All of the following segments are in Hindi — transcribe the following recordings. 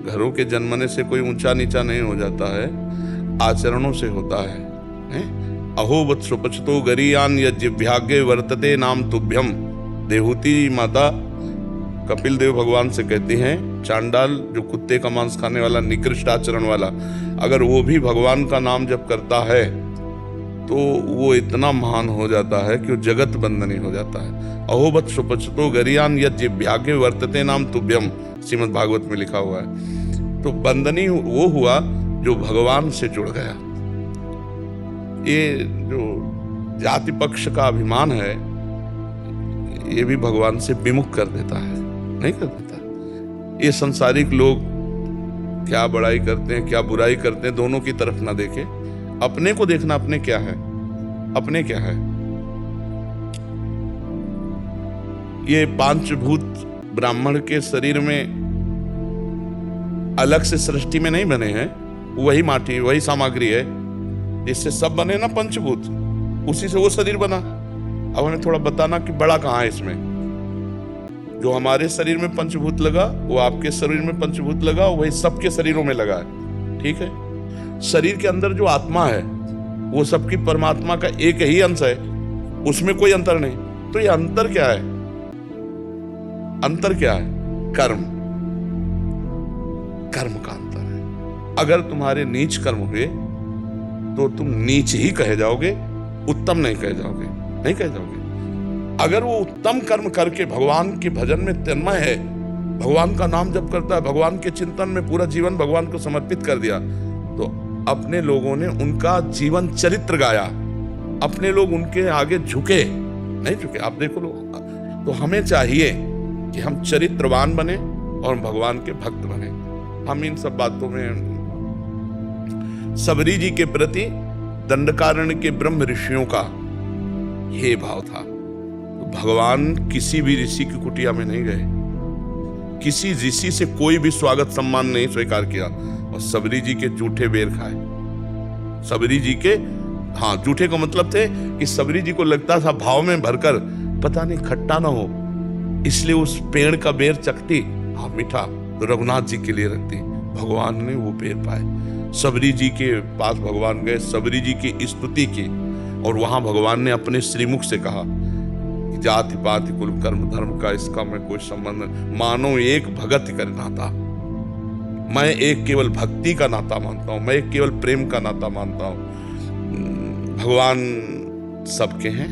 घरों के जन्मने से कोई ऊंचा नीचा नहीं हो जाता है, आचरणों से होता है, अहो वत् सुपचतो गरीयान यज्ञभाग्य वर्तते नाम तुभ्यम। देहूती माता कपिल देव भगवान से कहती हैं, चांडाल जो कुत्ते का मांस खाने वाला, निकृष्ट आचरण वाला, अगर वो भी भगवान का नाम जप करता है तो वो इतना महान हो जाता है कि वो जगत बंदनी हो जाता है। अहोबत सुपचतो गरियान यज्ञभाग्य वर्तते नाम तुभ्यम, श्रीमद् भागवत में लिखा हुआ है। तो बंदनी वो हुआ जो भगवान से जुड़ गया। ये जो जाति पक्ष का अभिमान है, ये भी भगवान से विमुख कर देता है, नहीं कर देता। ये संसारिक लोग क्या बड़ाई करते हैं, क्या बुराई करते हैं, दोनों की तरफ ना देखे, अपने को देखना, अपने क्या है, अपने क्या है। ये पांचभूत ब्राह्मण के शरीर में अलग से सृष्टि में नहीं बने हैं, वही माटी, वही सामग्री है जिससे सब बने ना पंचभूत, उसी से वो शरीर बना। अब हमें थोड़ा बताना कि बड़ा कहाँ है इसमें। जो हमारे शरीर में पंचभूत लगा वो आपके शरीर में पंचभूत लगा, वही सबके शरीरों में लगा है, ठीक है। शरीर के अंदर जो आत्मा है वो सबकी परमात्मा का एक ही अंश है, उसमें कोई अंतर नहीं। तो ये अंतर क्या है? अंतर क्या है? कर्म, कर्म का अंतर है। अगर तुम्हारे नीच कर्म हुए तो तुम नीच ही कहे जाओगे, उत्तम नहीं कहे जाओगे, नहीं कहे जाओगे। अगर वो उत्तम कर्म करके भगवान के भजन में तन्मय है, भगवान का नाम जप करता है, भगवान के चिंतन में पूरा जीवन भगवान को समर्पित कर दिया, तो अपने लोगों ने उनका जीवन चरित्र गाया, अपने लोग उनके आगे झुके, नहीं झुके। आप देखो लोग, तो हमें चाहिए कि हम चरित्रवान बने और भगवान के भक्त बने। हम इन सब बातों में सबरी जी के प्रति दंडकारण्य के ब्रह्म ऋषियों का ये भाव था। तो भगवान किसी भी ऋषि की कुटिया में नहीं गए, किसी ऋषि से कोई भी स्वागत सम्मान नहीं स्वीकार किया, और सबरी जी के जूठे बेर खाए। सबरी जी के, हाँ, जूठे का मतलब थे कि सबरी जी को लगता था भाव में भरकर पता नहीं खट्टा ना हो, इसलिए उस पेड़ का बेर चखती, हाँ मीठा, तो रघुनाथ जी के लिए रखती। भगवान ने वो बेर पाए। सबरी जी के पास भगवान गए, सबरी जी की स्तुति की, और वहां भगवान ने अपने श्रीमुख से कहा कि जाति पाति कुल कर्म धर्म का इसका मैं कोई संबंध नहीं, मानो एक भगत कर नाता, मैं एक केवल भक्ति का नाता मानता हूं, मैं एक केवल प्रेम का नाता मानता हूं। भगवान सबके हैं,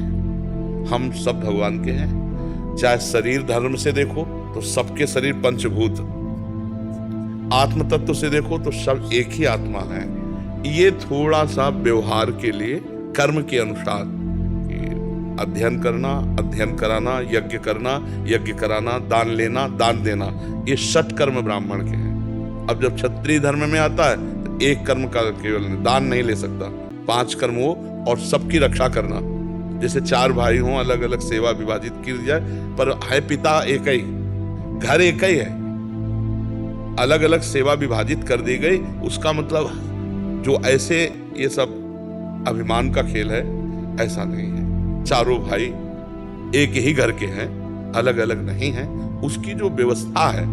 हम सब भगवान के हैं। चाहे शरीर धर्म से देखो तो सबके शरीर पंचभूत, आत्म तत्व से देखो तो सब एक ही आत्मा है। ये थोड़ा सा व्यवहार के लिए कर्म के अनुसार अध्ययन करना, अध्ययन कराना, यज्ञ करना, यज्ञ कराना, दान लेना, दान देना, ये षट कर्म ब्राह्मण के हैं। अब जब क्षत्रिय धर्म में आता है तो एक कर्म का केवल दान नहीं ले सकता, 5 कर्म हो, और सबकी रक्षा करना। जैसे 4 भाई हों, अलग अलग सेवा विभाजित की जाए, पर है पिता एक ही, घर एक ही है, अलग अलग सेवा विभाजित कर दी गई। उसका मतलब जो ऐसे ये सब अभिमान का खेल है, ऐसा नहीं है। चारों भाई एक ही घर के हैं, अलग अलग नहीं हैं। उसकी जो व्यवस्था है,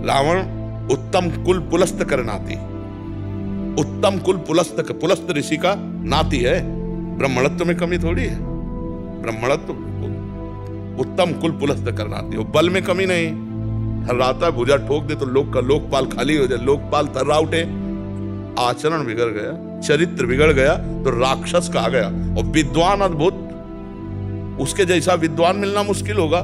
रावण उत्तम कुल पुलस्त कर नाती, उत्तम कुल पुलस्त, पुलस्त ऋषि का नाती है। ब्राह्मणत्व में कमी थोड़ी है, ब्राह्मणत्व उत्तम कुल पुलस्त कर नाती हो, बल में कमी नहीं। थर्राता है, भुजा ठोक दे तो लोक का लोकपाल खाली हो जाए, लोकपाल थर्रा उठे। आचरण बिगड़ गया, चरित्र बिगड़ गया तो राक्षस कहा गया। और विद्वान अद्भुत, उसके जैसा विद्वान मिलना मुश्किल होगा।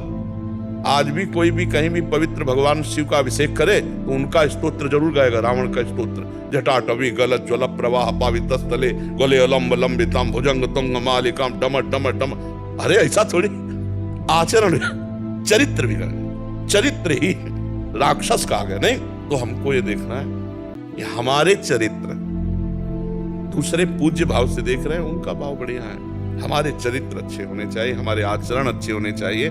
आज भी कोई भी कहीं भी पवित्र भगवान शिव का अभिषेक करे तो उनका स्तोत्र जरूर गाएगा, रावण का स्तोत्र। जटाटवी गलत ज्वल प्रवाह पावित स्थले गोले अलम्ब लंबितम भुजंग तुंग मालिकम डम डम डम। अरे ऐसा थोड़ी, आचरण, चरित्र बिगड़ गया, चरित्र ही राक्षस कहा गया। नहीं तो हमको ये देखना है कि हमारे चरित्र, दूसरे पूज्य भाव से देख रहे हैं, उनका भाव बढ़िया है। हमारे चरित्र अच्छे होने चाहिए, हमारे आचरण अच्छे होने चाहिए।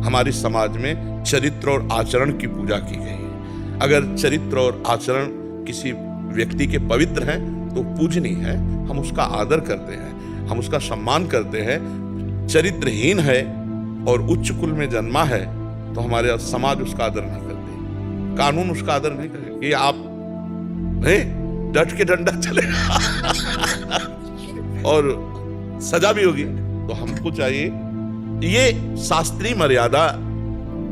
हमारे समाज में चरित्र और आचरण की पूजा की गई है। अगर चरित्र और आचरण किसी व्यक्ति के पवित्र हैं तो पूजनीय है, हम उसका आदर करते हैं, हम उसका सम्मान करते हैं। चरित्रहीन है और उच्च कुल में जन्मा है तो हमारे समाज उसका आदर नहीं करते, कानून उसका आदर नहीं करेगा कि आप डट के डंडा चलेगा और सजा भी होगी। तो हमको चाहिए, ये शास्त्रीय मर्यादा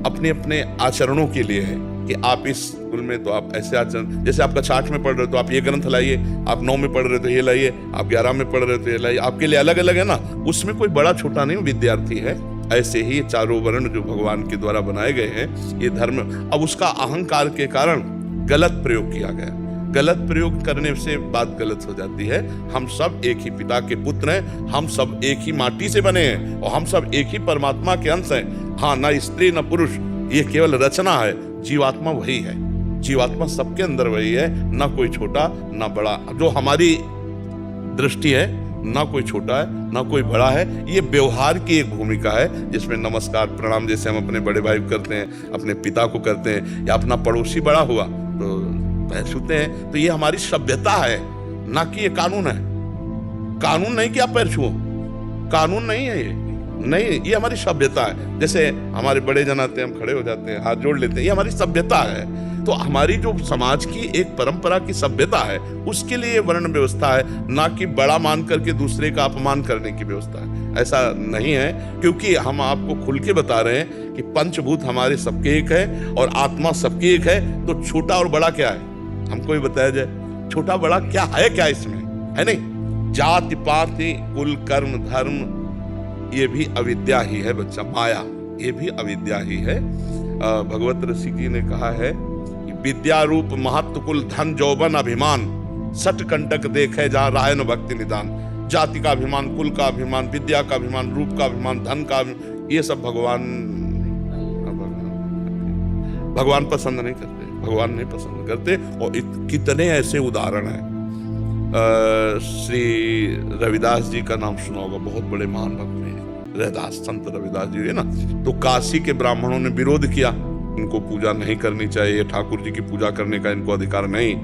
अपने अपने आचरणों के लिए है कि आप इस स्कूल में तो आप ऐसे आचरण, जैसे आपका 6 में पढ़ रहे हो तो आप ये ग्रंथ लाइए, आप 9 में पढ़ रहे हो तो ये लाइए, आप 11 में पढ़ रहे हो तो ये लाइए, आपके लिए अलग अलग है ना, उसमें कोई बड़ा छोटा नहीं विद्यार्थी है। ऐसे ही चारों वर्ण जो भगवान के द्वारा बनाए गए हैं ये धर्म, अब उसका अहंकार के कारण गलत प्रयोग किया गया। गलत प्रयोग करने से बात गलत हो जाती है। हम सब एक ही पिता के पुत्र हैं, हम सब एक ही माटी से बने हैं और हम सब एक ही परमात्मा के अंश हैं। हाँ, ना स्त्री न पुरुष, ये केवल रचना है, जीवात्मा वही है, जीवात्मा सबके अंदर वही है, ना कोई छोटा ना बड़ा। जो हमारी दृष्टि है, ना कोई छोटा है ना कोई बड़ा है, ये व्यवहार की एक भूमिका है जिसमें नमस्कार प्रणाम जैसे हम अपने बड़े भाई को करते हैं, अपने पिता को करते हैं, या अपना पड़ोसी बड़ा हुआ तो पैर छूते हैं। तो ये हमारी सभ्यता है, ना कि ये कानून है। कानून नहीं कि आप पैर छुओ, कानून नहीं है ये, नहीं, ये हमारी सभ्यता है। जैसे हमारे बड़े जन आते हैं, हम खड़े हो जाते हैं, हाथ जोड़ लेते हैं, ये हमारी सभ्यता है। तो हमारी जो समाज की एक परंपरा की सभ्यता है, उसके लिए वर्ण व्यवस्था है, ना कि बड़ा मान करके दूसरे का अपमान करने की व्यवस्था है। ऐसा नहीं है, क्योंकि हम आपको खुल के बता रहे हैं कि पंचभूत हमारे सबके एक है और आत्मा सबकी एक है। तो छोटा और बड़ा क्या है, हमको ही बताया जाए, छोटा बड़ा क्या है, क्या इसमें है? नहीं, जाति पाति कुल कर्म धर्म ये भी अविद्या ही है बच्चा, माया ये भी अविद्या ही है। भगवत ऋषि जी ने कहा है कि विद्या रूप महत्व कुल धन जौबन अभिमान, सट कंटक देखे जहाँ राय न भक्ति निदान। जाति का अभिमान, कुल का अभिमान, विद्या का अभिमान, रूप का अभिमान, धन का अभिमान, ये सब भगवान पसंद नहीं करते, भगवान नहीं पसंद करते। और कितने ऐसे उदाहरण हैं। श्री रविदास जी का नाम सुना होगा, बहुत बड़े महान भक्त हैं रविदास, संत रविदास जी है ना। तो काशी के ब्राह्मणों ने विरोध किया, इनको पूजा नहीं करनी चाहिए, ठाकुर जी की पूजा करने का इनको अधिकार नहीं।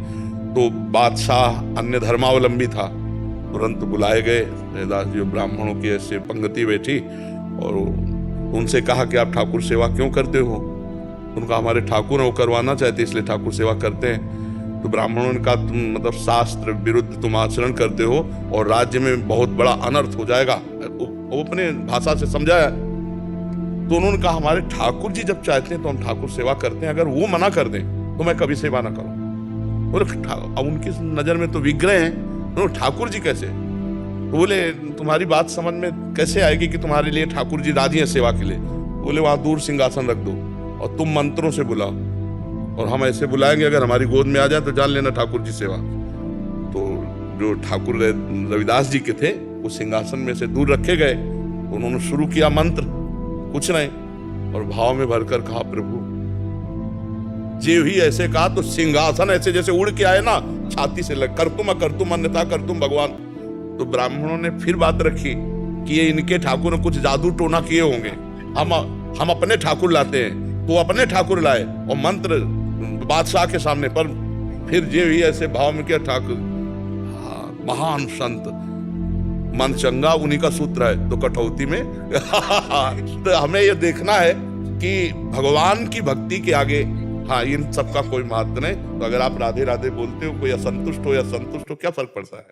तो बादशाह अन्य धर्मावलंबी था, तुरंत बुलाए गए रविदास जी, ब्राह्मणों की ऐसे पंक्ति बैठी और उनसे कहा कि आप ठाकुर सेवा क्यों करते हो? उनका हमारे ठाकुर वो करवाना चाहते इसलिए ठाकुर सेवा करते हैं। तो ब्राह्मणों ने कहा तुम मतलब शास्त्र विरुद्ध तुम आचरण करते हो और राज्य में बहुत बड़ा अनर्थ हो जाएगा। वो अपने भाषा से समझाया। तो उन्होंने कहा हमारे ठाकुर जी जब चाहते हैं तो हम ठाकुर सेवा करते हैं, अगर वो मना कर दें तो मैं कभी सेवा ना करूं। अब उनकी नजर में तो विग्रह हैं, ठाकुर जी कैसे? तो बोले तुम्हारी बात समझ में कैसे आएगी कि तुम्हारे लिए ठाकुर जी राजी हैं सेवा के लिए? बोले वहां दूर सिंहासन रख दो और तुम मंत्रों से बुलाओ, और हम ऐसे बुलाएंगे अगर हमारी गोद में आ जाए तो जान लेना ठाकुर जी सेवा। तो जो ठाकुर रविदास जी के थे वो सिंहासन में से दूर रखे गए। तो उन्होंने शुरू किया मंत्र, कुछ नहीं, और भाव में भरकर कहा प्रभु जीव ही ऐसे कहा तो सिंहासन ऐसे जैसे उड़ के आए ना, छाती से लग कर तुम अन्यथा कर तुम भगवान। तो ब्राह्मणों ने फिर बात रखी कि ये इनके ठाकुर ने कुछ जादू टोना किए होंगे, हम अपने ठाकुर लाते हैं। तो अपने ठाकुर लाए और मंत्र बादशाह के सामने, पर फिर जीव ही ऐसे भाव में किया ठाकुर। महान संत मन चंगा उन्हीं का सूत्र है, तो कटौती में तो हमें ये देखना है कि भगवान की भक्ति के आगे हाँ इन सबका कोई महत्व नहीं। तो अगर आप राधे राधे बोलते हो, कोई असंतुष्ट हो या संतुष्ट हो, क्या फर्क पड़ता है?